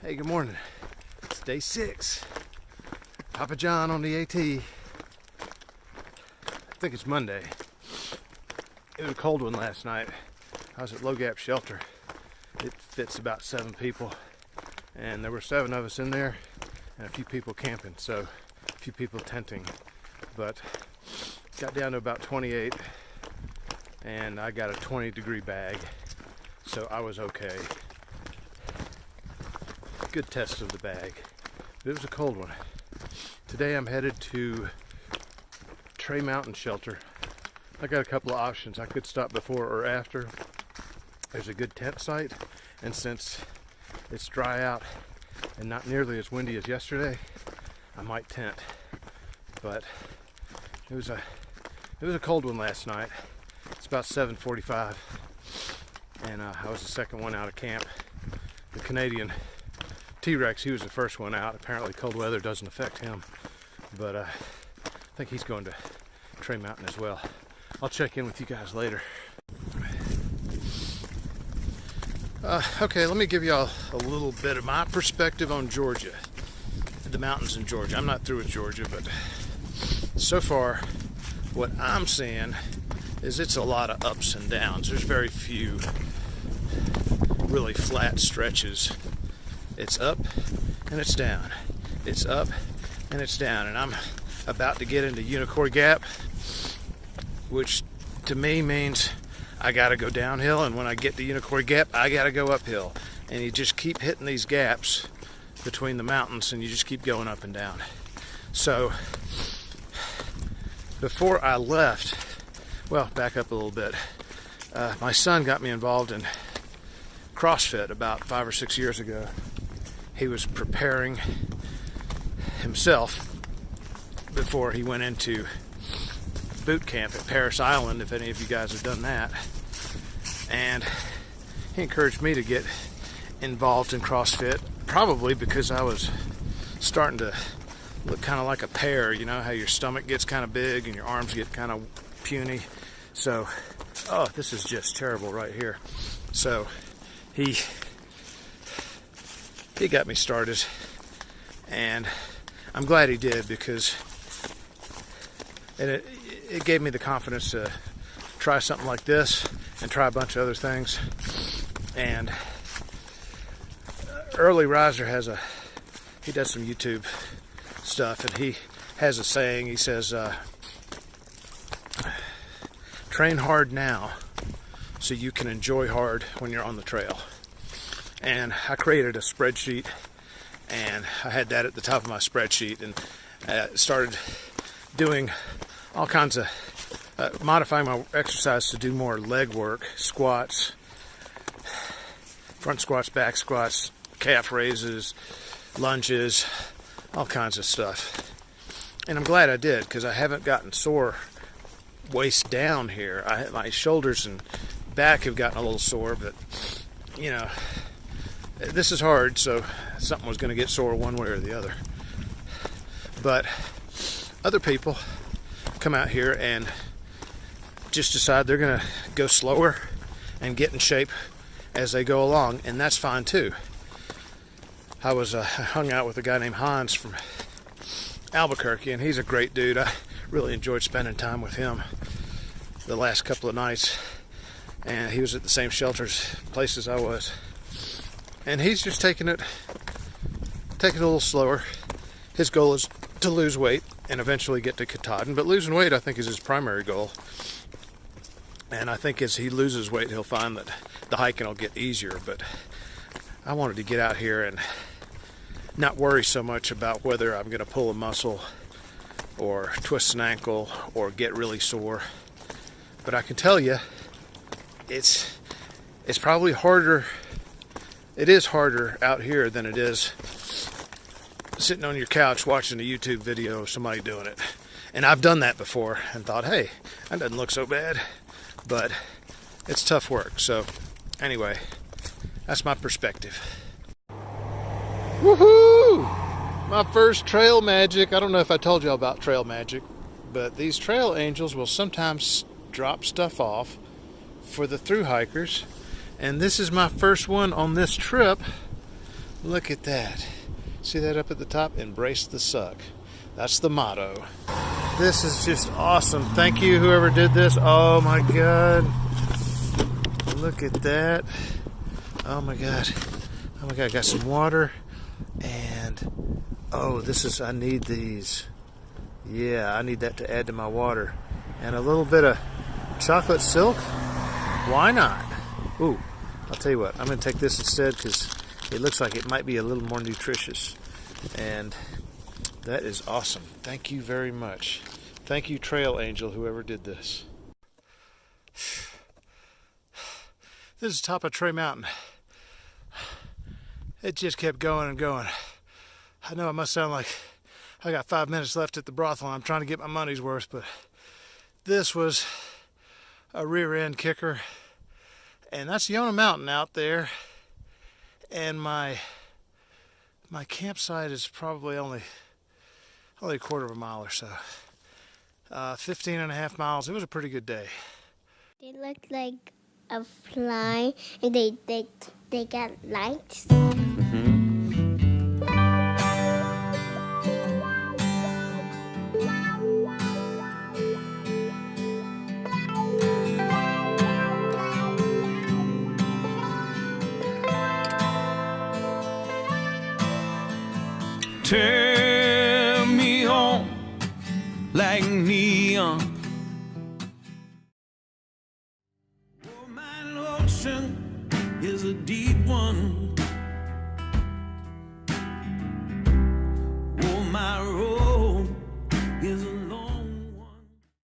Hey, good morning. It's day 6. Papa John on the AT. I think it's Monday. It was a cold one last night. I was at Low Gap Shelter. It fits about 7 people. And there were 7 of us in there and a few people camping, so a few people tenting. But got down to about 28 and I got a 20-degree bag, so I was okay. Good test of the bag. But it was a cold one. Today I'm headed to Tray Mountain Shelter. I got a couple of options. I could stop before or after. There's a good tent site, and since it's dry out and not nearly as windy as yesterday, I might tent. But it was a cold one last night. It's about 7:45, and I was the second one out of camp. The Canadian T-Rex, he was the first one out. Apparently cold weather doesn't affect him, but I think he's going to Tray Mountain as well. I'll check in with you guys later. Okay, let me give y'all a little bit of my perspective on Georgia, the mountains in Georgia. I'm not through with Georgia, but so far what I'm seeing is it's a lot of ups and downs. There's very few really flat stretches. It's up and it's down. It's up and it's down. And I'm about to get into Unicoi Gap, which to me means I gotta go downhill, and when I get to Unicoi Gap, I gotta go uphill. And you just keep hitting these gaps between the mountains, and you just keep going up and down. So before I left, well, back up a little bit. My son got me involved in CrossFit about 5 or 6 years ago. He was preparing himself before he went into boot camp at Parris Island, if any of you guys have done that. And he encouraged me to get involved in CrossFit, probably because I was starting to look kind of like a pear. You know how your stomach gets kind of big and your arms get kind of puny. So, oh, this is just terrible right here. So he got me started, and I'm glad he did, because it gave me the confidence to try something like this and try a bunch of other things. And Early Riser he does some YouTube stuff, and he has a saying. He says, train hard now so you can enjoy hard when you're on the trail. And I created a spreadsheet, and I had that at the top of my spreadsheet, and started doing all kinds of modifying my exercise to do more leg work, squats, front squats, back squats, calf raises, lunges, all kinds of stuff. And I'm glad I did, because I haven't gotten sore waist down here. My shoulders and back have gotten a little sore, but you know, this is hard, so something was going to get sore one way or the other. But other people come out here and just decide they're going to go slower and get in shape as they go along, and that's fine too. I hung out with a guy named Hans from Albuquerque, and he's a great dude. I really enjoyed spending time with him the last couple of nights, and he was at the same places I was. And he's just taking it a little slower. His goal is to lose weight and eventually get to Katahdin. But losing weight, I think, is his primary goal. And I think as he loses weight, he'll find that the hiking will get easier. But I wanted to get out here and not worry so much about whether I'm going to pull a muscle or twist an ankle or get really sore. But I can tell you, it's probably harder. It is harder out here than it is sitting on your couch watching a YouTube video of somebody doing it. And I've done that before and thought, hey, that doesn't look so bad. But it's tough work. So anyway, that's my perspective. Woohoo! My first trail magic. I don't know if I told y'all about trail magic, but these trail angels will sometimes drop stuff off for the thru hikers. And this is my first one on this trip. Look at that. See that up at the top? Embrace the suck. That's the motto. This is just awesome. Thank you, whoever did this. Oh my God. Look at that. Oh my God. Oh my God. Got some water. And, oh, I need these. Yeah, I need that to add to my water. And a little bit of chocolate silk. Why not? Ooh, I'll tell you what. I'm going to take this instead because it looks like it might be a little more nutritious. And that is awesome. Thank you very much. Thank you, Trail Angel, whoever did this. This is the top of Tray Mountain. It just kept going and going. I know it must sound like I got 5 minutes left at the brothel and I'm trying to get my money's worth, but this was a rear end kicker. And that's Yonah Mountain out there. And my campsite is probably only a quarter of a mile or so. 15 and a half miles. It was a pretty good day. They look like a fly, and they got lights. Turn me on like neon. Oh, my ocean is a deep one.